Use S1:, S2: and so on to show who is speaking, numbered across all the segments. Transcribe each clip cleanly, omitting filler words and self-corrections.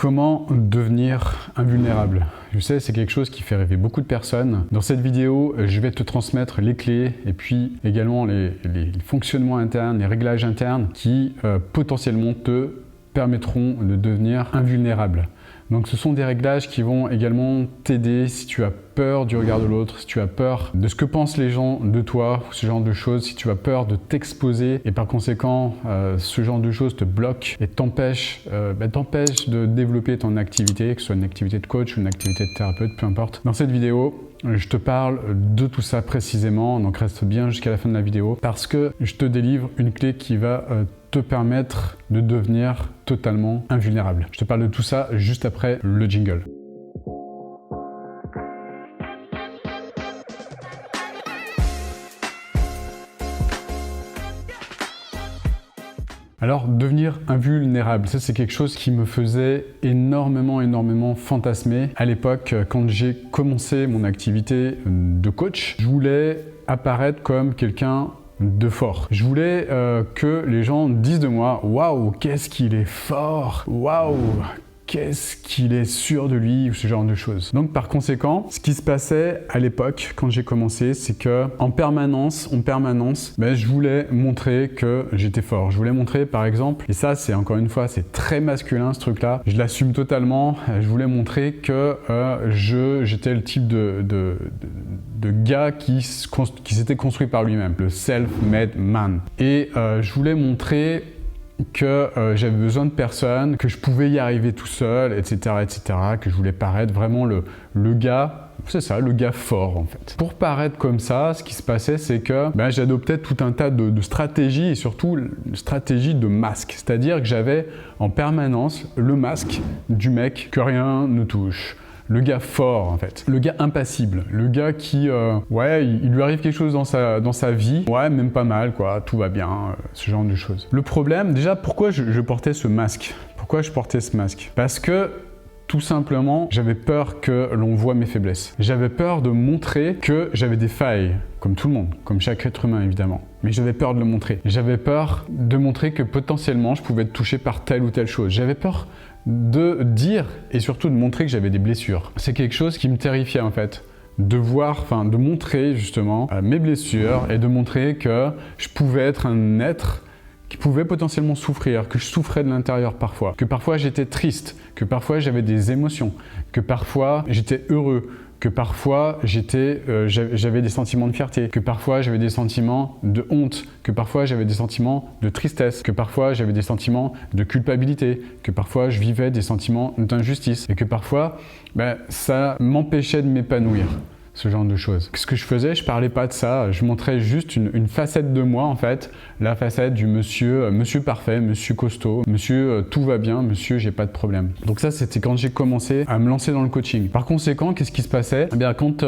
S1: Comment devenir invulnérable? Je sais, c'est quelque chose qui fait rêver beaucoup de personnes. Dans cette vidéo, je vais te transmettre les clés et puis également les fonctionnements internes, les réglages internes qui potentiellement te permettront de devenir invulnérable. Donc ce sont des réglages qui vont également t'aider si tu as peur du regard de l'autre, si tu as peur de ce que pensent les gens de toi, ce genre de choses, si tu as peur de t'exposer et par conséquent ce genre de choses te bloque et t'empêche de développer ton activité, que ce soit une activité de coach ou une activité de thérapeute, peu importe. Dans cette vidéo, je te parle de tout ça précisément, donc reste bien jusqu'à la fin de la vidéo parce que je te délivre une clé qui va te permettre de devenir totalement invulnérable. Je te parle de tout ça juste après le jingle. Alors, devenir invulnérable, ça c'est quelque chose qui me faisait énormément fantasmer. À l'époque, quand j'ai commencé mon activité de coach, je voulais apparaître comme quelqu'un de fort. Je voulais que les gens disent de moi « Waouh, qu'est-ce qu'il est fort! Waouh, qu'est-ce qu'il est sûr de lui » ou ce genre de choses. Donc par conséquent, ce qui se passait à l'époque quand j'ai commencé, c'est que en permanence, je voulais montrer que j'étais fort. Je voulais montrer par exemple, et ça c'est encore une fois, c'est très masculin ce truc-là, je l'assume totalement, je voulais montrer que j'étais le type de gars qui s'était construit par lui-même, le self-made man. Et je voulais montrer que j'avais besoin de personne, que je pouvais y arriver tout seul, etc., que je voulais paraître vraiment le gars, c'est ça, le gars fort en fait. Pour paraître comme ça, ce qui se passait, c'est que j'adoptais tout un tas de stratégies et surtout une stratégie de masque. C'est-à-dire que j'avais en permanence le masque du mec que rien ne touche. Le gars fort en fait, le gars impassible, le gars qui, il lui arrive quelque chose dans sa vie, ouais, même pas mal quoi, tout va bien, ce genre de choses. Le problème, déjà, pourquoi je portais ce masque? Pourquoi je portais ce masque? Parce que tout simplement, j'avais peur que l'on voie mes faiblesses. J'avais peur de montrer que j'avais des failles, comme tout le monde, comme chaque être humain évidemment. Mais j'avais peur de le montrer. J'avais peur de montrer que potentiellement je pouvais être touché par telle ou telle chose. J'avais peur de dire et surtout de montrer que j'avais des blessures. C'est quelque chose qui me terrifiait en fait. De montrer justement mes blessures et de montrer que je pouvais être un être qui pouvait potentiellement souffrir, que je souffrais de l'intérieur parfois, que parfois j'étais triste, que parfois j'avais des émotions, que parfois j'étais heureux, que parfois j'avais des sentiments de fierté, que parfois j'avais des sentiments de honte, que parfois j'avais des sentiments de tristesse, que parfois j'avais des sentiments de culpabilité, que parfois je vivais des sentiments d'injustice et que parfois ça m'empêchait de m'épanouir. Ce genre de choses. Ce que je faisais, je parlais pas de ça, je montrais juste une facette de moi en fait, la facette du monsieur parfait, monsieur costaud, monsieur tout va bien, monsieur j'ai pas de problème. Donc ça c'était quand j'ai commencé à me lancer dans le coaching. Par conséquent, qu'est-ce qui se passait? Eh bien quand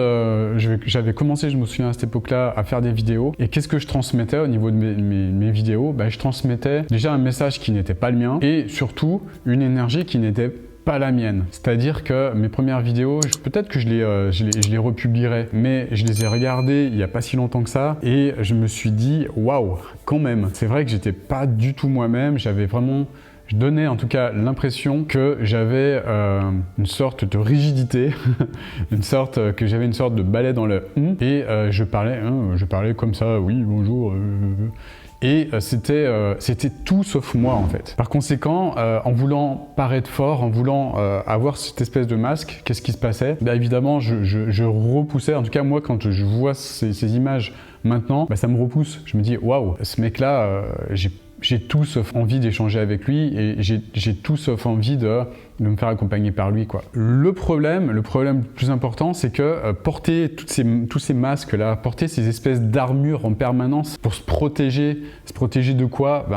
S1: j'avais commencé, je me souviens à cette époque-là, à faire des vidéos, et qu'est-ce que je transmettais au niveau de mes vidéos? Je transmettais déjà un message qui n'était pas le mien, et surtout une énergie qui n'était pas la mienne. C'est-à-dire que mes premières vidéos, peut-être que je les republierai, mais je les ai regardées il n'y a pas si longtemps que ça et je me suis dit, waouh, quand même. C'est vrai que j'étais pas du tout moi-même, je donnais en tout cas l'impression que j'avais une sorte de rigidité, que j'avais une sorte de balai dans le « et je parlais comme ça, oui, bonjour ». Et c'était tout sauf moi en fait. Par conséquent, en voulant paraître fort, en voulant avoir cette espèce de masque, qu'est-ce qui se passait? Évidemment, je repoussais, en tout cas moi quand je vois ces images maintenant, ça me repousse. Je me dis, waouh, ce mec-là, j'ai tout sauf envie d'échanger avec lui et j'ai tout sauf envie de me faire accompagner par lui, quoi. Le problème le plus important, c'est que porter tous ces masques-là, porter ces espèces d'armures en permanence pour se protéger de quoi?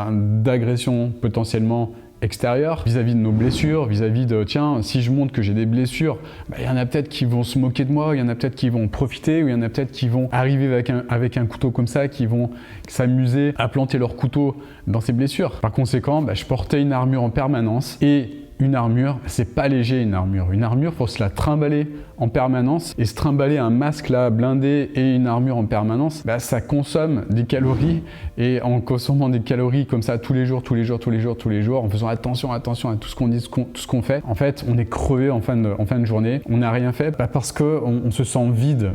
S1: D'agressions potentiellement extérieures, vis-à-vis de nos blessures, vis-à-vis de tiens, si je montre que j'ai des blessures, il y en a peut-être qui vont se moquer de moi, il y en a peut-être qui vont profiter, ou il y en a peut-être qui vont arriver avec un couteau comme ça, qui vont s'amuser à planter leur couteau dans ces blessures. Par conséquent, je portais une armure en permanence et une armure, c'est pas léger une armure. Une armure, faut se la trimballer en permanence, et se trimballer un masque là blindé et une armure en permanence, bah, ça consomme des calories, et en consommant des calories comme ça tous les jours, en faisant attention à tout ce qu'on dit, tout ce qu'on fait, en fait on est crevé en fin de journée. On n'a rien fait parce qu'on se sent vide.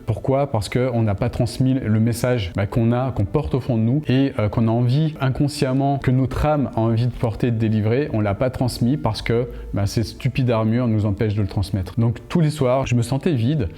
S1: Pourquoi? Parce qu'on n'a pas transmis le message qu'on porte au fond de nous, et qu'on a envie inconsciemment, que notre âme a envie de porter, de délivrer. On l'a pas transmis parce que ces stupides armures nous empêchent de le transmettre. Donc tous les soirs, je me sentais vide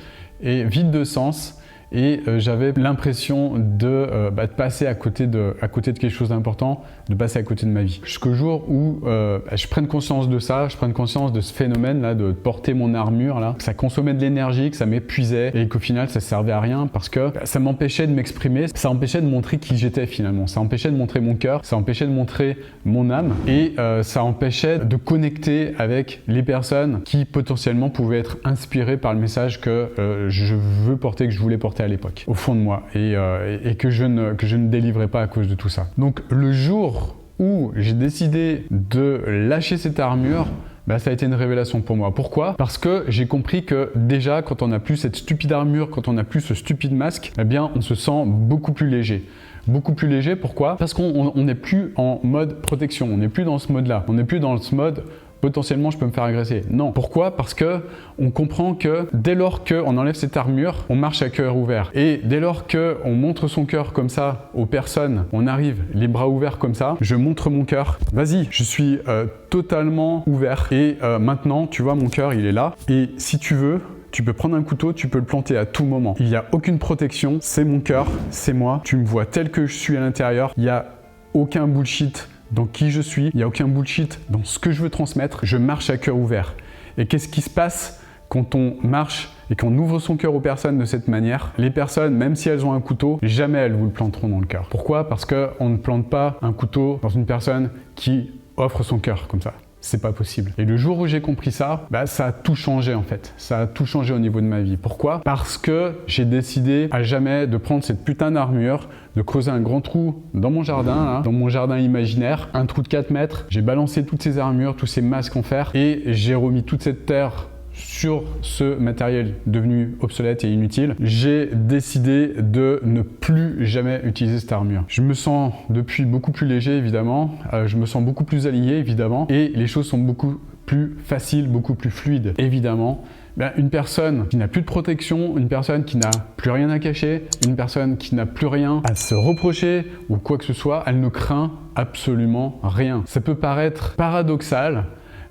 S1: de sens, et j'avais l'impression de passer à côté de quelque chose d'important, de passer à côté de ma vie. Jusqu'au jour où je prenne conscience de ça, je prenne conscience de ce phénomène-là, de porter mon armure, là, que ça consommait de l'énergie, que ça m'épuisait, et qu'au final ça servait à rien, parce que ça m'empêchait de m'exprimer, ça empêchait de montrer qui j'étais finalement, ça empêchait de montrer mon cœur, ça empêchait de montrer mon âme, et ça empêchait de connecter avec les personnes qui potentiellement pouvaient être inspirées par le message que je veux porter, que je voulais porter à l'époque, au fond de moi, et que je ne délivrais pas à cause de tout ça. Donc le jour où j'ai décidé de lâcher cette armure, ça a été une révélation pour moi. Pourquoi? Parce que j'ai compris que déjà, quand on n'a plus cette stupide armure, quand on n'a plus ce stupide masque, on se sent beaucoup plus léger. Beaucoup plus léger, pourquoi? Parce qu'on n'est plus en mode protection, on n'est plus dans ce mode-là, on n'est plus dans ce mode potentiellement je peux me faire agresser. Non. Pourquoi? Parce que on comprend que dès lors qu'on enlève cette armure, on marche à cœur ouvert. Et dès lors qu'on montre son cœur comme ça aux personnes, on arrive les bras ouverts comme ça, je montre mon cœur. Vas-y, je suis totalement ouvert. Et maintenant, tu vois, mon cœur, il est là. Et si tu veux, tu peux prendre un couteau, tu peux le planter à tout moment. Il n'y a aucune protection, c'est mon cœur, c'est moi. Tu me vois tel que je suis à l'intérieur. Il n'y a aucun bullshit dans qui je suis, il n'y a aucun bullshit dans ce que je veux transmettre, je marche à cœur ouvert. Et qu'est-ce qui se passe quand on marche et qu'on ouvre son cœur aux personnes de cette manière? Les personnes, même si elles ont un couteau, jamais elles vous le planteront dans le cœur. Pourquoi? Parce qu'on ne plante pas un couteau dans une personne qui offre son cœur comme ça. C'est pas possible. Et le jour où j'ai compris ça, ça a tout changé en fait. Ça a tout changé au niveau de ma vie. Pourquoi? Parce que j'ai décidé à jamais de prendre cette putain d'armure, de creuser un grand trou dans mon jardin, là, dans mon jardin imaginaire, un trou de 4 mètres. J'ai balancé toutes ces armures, tous ces masques en fer, et j'ai remis toute cette terre sur ce matériel devenu obsolète et inutile. J'ai décidé de ne plus jamais utiliser cette armure. Je me sens depuis beaucoup plus léger évidemment, je me sens beaucoup plus aligné évidemment, et les choses sont beaucoup plus faciles, beaucoup plus fluides évidemment. Une personne qui n'a plus de protection, une personne qui n'a plus rien à cacher, une personne qui n'a plus rien à se reprocher ou quoi que ce soit, elle ne craint absolument rien. Ça peut paraître paradoxal,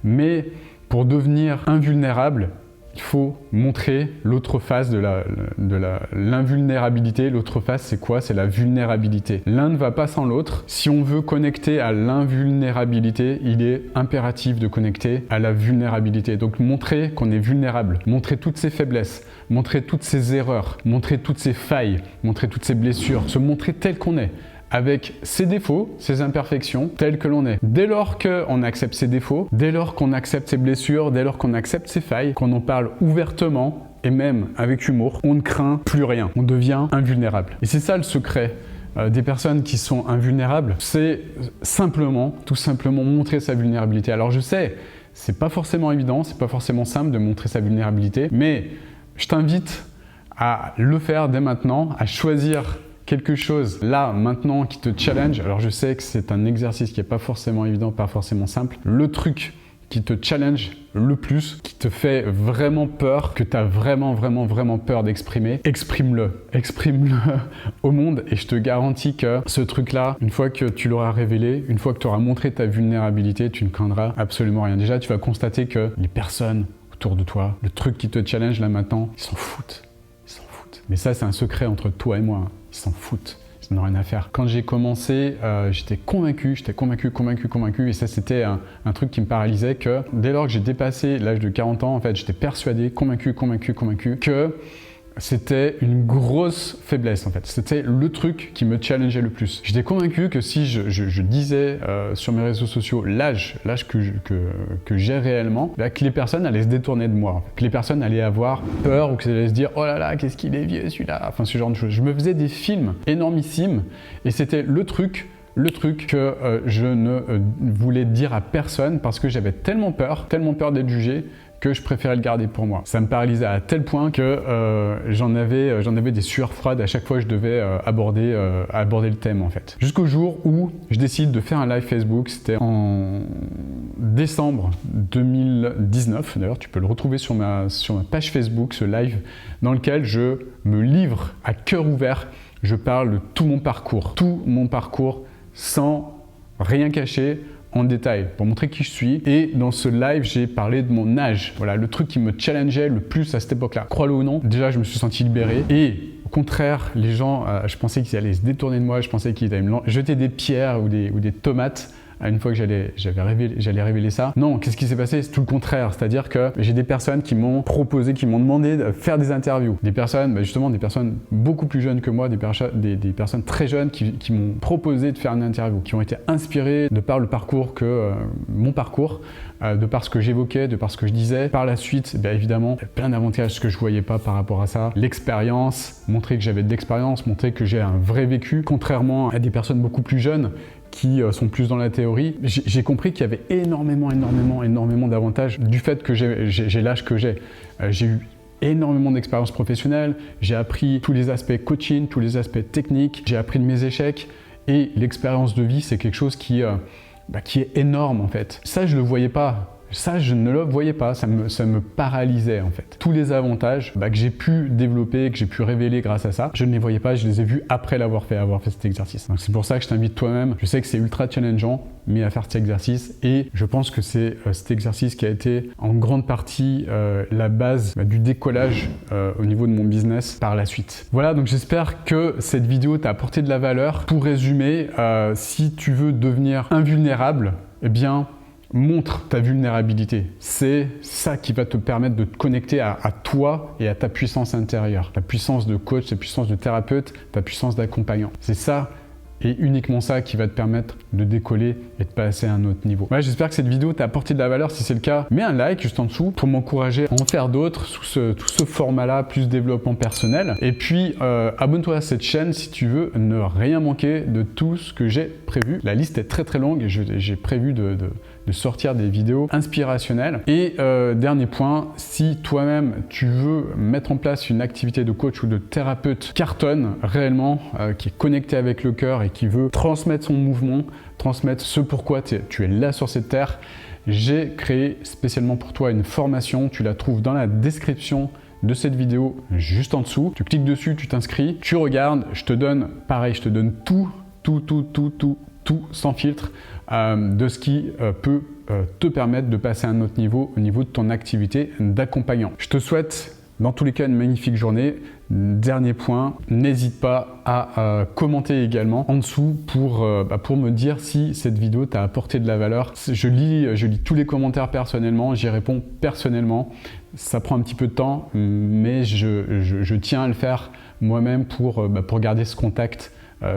S1: mais pour devenir invulnérable, il faut montrer l'autre face de l'invulnérabilité. L'autre face, c'est quoi? C'est la vulnérabilité. L'un ne va pas sans l'autre. Si on veut connecter à l'invulnérabilité, il est impératif de connecter à la vulnérabilité. Donc montrer qu'on est vulnérable, montrer toutes ses faiblesses, montrer toutes ses erreurs, montrer toutes ses failles, montrer toutes ses blessures, se montrer tel qu'on est, avec ses défauts, ses imperfections, telles que l'on est. Dès lors qu'on accepte ses défauts, dès lors qu'on accepte ses blessures, dès lors qu'on accepte ses failles, qu'on en parle ouvertement et même avec humour, on ne craint plus rien. On devient invulnérable. Et c'est ça le secret des personnes qui sont invulnérables, c'est tout simplement montrer sa vulnérabilité. Alors je sais, c'est pas forcément évident, c'est pas forcément simple de montrer sa vulnérabilité, mais je t'invite à le faire dès maintenant, à choisir quelque chose là, maintenant, qui te challenge. Alors je sais que c'est un exercice qui n'est pas forcément évident, pas forcément simple. Le truc qui te challenge le plus, qui te fait vraiment peur, que tu as vraiment peur d'exprimer, exprime-le au monde, et je te garantis que ce truc-là, une fois que tu l'auras révélé, une fois que tu auras montré ta vulnérabilité, tu ne craindras absolument rien. Déjà, tu vas constater que les personnes autour de toi, le truc qui te challenge là maintenant, ils s'en foutent. Mais ça, c'est un secret entre toi et moi. Ils s'en foutent. Ils n'ont rien à faire. Quand j'ai commencé, j'étais convaincu, et ça, c'était un truc qui me paralysait, que dès lors que j'ai dépassé l'âge de 40 ans, en fait, j'étais persuadé, convaincu que c'était une grosse faiblesse en fait. C'était le truc qui me challengeait le plus. J'étais convaincu que si je disais sur mes réseaux sociaux l'âge que j'ai réellement, que les personnes allaient se détourner de moi, que les personnes allaient avoir peur, ou qu'elles allaient se dire oh là là, qu'est-ce qu'il est vieux celui-là, enfin ce genre de choses. Je me faisais des films énormissimes, et c'était le truc le truc que je ne voulais dire à personne parce que j'avais tellement peur d'être jugé que je préférais le garder pour moi. Ça me paralysait à tel point que j'en avais des sueurs froides à chaque fois que je devais aborder le thème en fait. Jusqu'au jour où je décide de faire un live Facebook, c'était en décembre 2019. D'ailleurs, tu peux le retrouver sur ma page Facebook, ce live dans lequel je me livre à cœur ouvert. Je parle de tout mon parcours sans rien cacher, en détail pour montrer qui je suis. Et dans ce live, j'ai parlé de mon âge. Voilà, le truc qui me challengeait le plus à cette époque-là. Crois-le ou non, déjà, je me suis senti libéré. Et au contraire, les gens, je pensais qu'ils allaient se détourner de moi. Je pensais qu'ils allaient me jeter des pierres ou des tomates. Une fois que j'allais révéler ça. Non, qu'est-ce qui s'est passé? C'est tout le contraire. C'est-à-dire que j'ai des personnes qui m'ont proposé, qui m'ont demandé de faire des interviews. Des personnes, justement, des personnes beaucoup plus jeunes que moi, des personnes très jeunes qui m'ont proposé de faire une interview, qui ont été inspirées de par le parcours mon parcours, de par ce que j'évoquais, de par ce que je disais. Par la suite, évidemment, il y a plein d'avantages que je ne voyais pas par rapport à ça. L'expérience, montrer que j'avais de l'expérience, montrer que j'ai un vrai vécu, contrairement à des personnes beaucoup plus jeunes qui sont plus dans la théorie. J'ai compris qu'il y avait énormément d'avantages du fait que j'ai l'âge que j'ai. J'ai eu énormément d'expérience professionnelle, j'ai appris tous les aspects coaching, tous les aspects techniques, j'ai appris de mes échecs et l'expérience de vie, c'est quelque chose qui est énorme en fait. Ça, je ne le voyais pas. Ça, je ne le voyais pas, ça me paralysait en fait. Tous les avantages que j'ai pu développer, que j'ai pu révéler grâce à ça, je ne les voyais pas, je les ai vus après avoir fait cet exercice. Donc c'est pour ça que je t'invite toi-même, je sais que c'est ultra challengeant, mais à faire cet exercice et je pense que c'est cet exercice qui a été en grande partie la base du décollage au niveau de mon business par la suite. Voilà, donc j'espère que cette vidéo t'a apporté de la valeur. Pour résumer, si tu veux devenir invulnérable, eh bien, montre ta vulnérabilité. C'est ça qui va te permettre de te connecter à toi et à ta puissance intérieure. Ta puissance de coach, ta puissance de thérapeute, ta puissance d'accompagnant. C'est ça et uniquement ça qui va te permettre de décoller et de passer à un autre niveau. Ouais, j'espère que cette vidéo t'a apporté de la valeur. Si c'est le cas, mets un like juste en dessous pour m'encourager à en faire d'autres sous ce format-là, plus développement personnel. Et puis, abonne-toi à cette chaîne si tu veux ne rien manquer de tout ce que j'ai prévu. La liste est très longue et j'ai prévu de sortir des vidéos inspirationnelles. Et dernier point, si toi-même tu veux mettre en place une activité de coach ou de thérapeute cartonne réellement, qui est connecté avec le cœur et qui veut transmettre son mouvement, transmettre ce pourquoi tu es là sur cette terre, j'ai créé spécialement pour toi une formation. Tu la trouves dans la description de cette vidéo juste en dessous. Tu cliques dessus, tu t'inscris, tu regardes, je te donne tout sans filtre de ce qui peut te permettre de passer à un autre niveau au niveau de ton activité d'accompagnant. Je te souhaite dans tous les cas une magnifique journée. Dernier point, n'hésite pas à commenter également en dessous pour me dire si cette vidéo t'a apporté de la valeur. Je lis tous les commentaires personnellement, j'y réponds personnellement. Ça prend un petit peu de temps, mais je tiens à le faire moi-même pour garder ce contact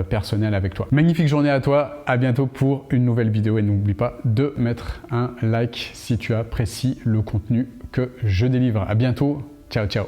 S1: personnel avec toi. Magnifique journée à toi, à bientôt pour une nouvelle vidéo et n'oublie pas de mettre un like si tu apprécies le contenu que je délivre. À bientôt, ciao ciao.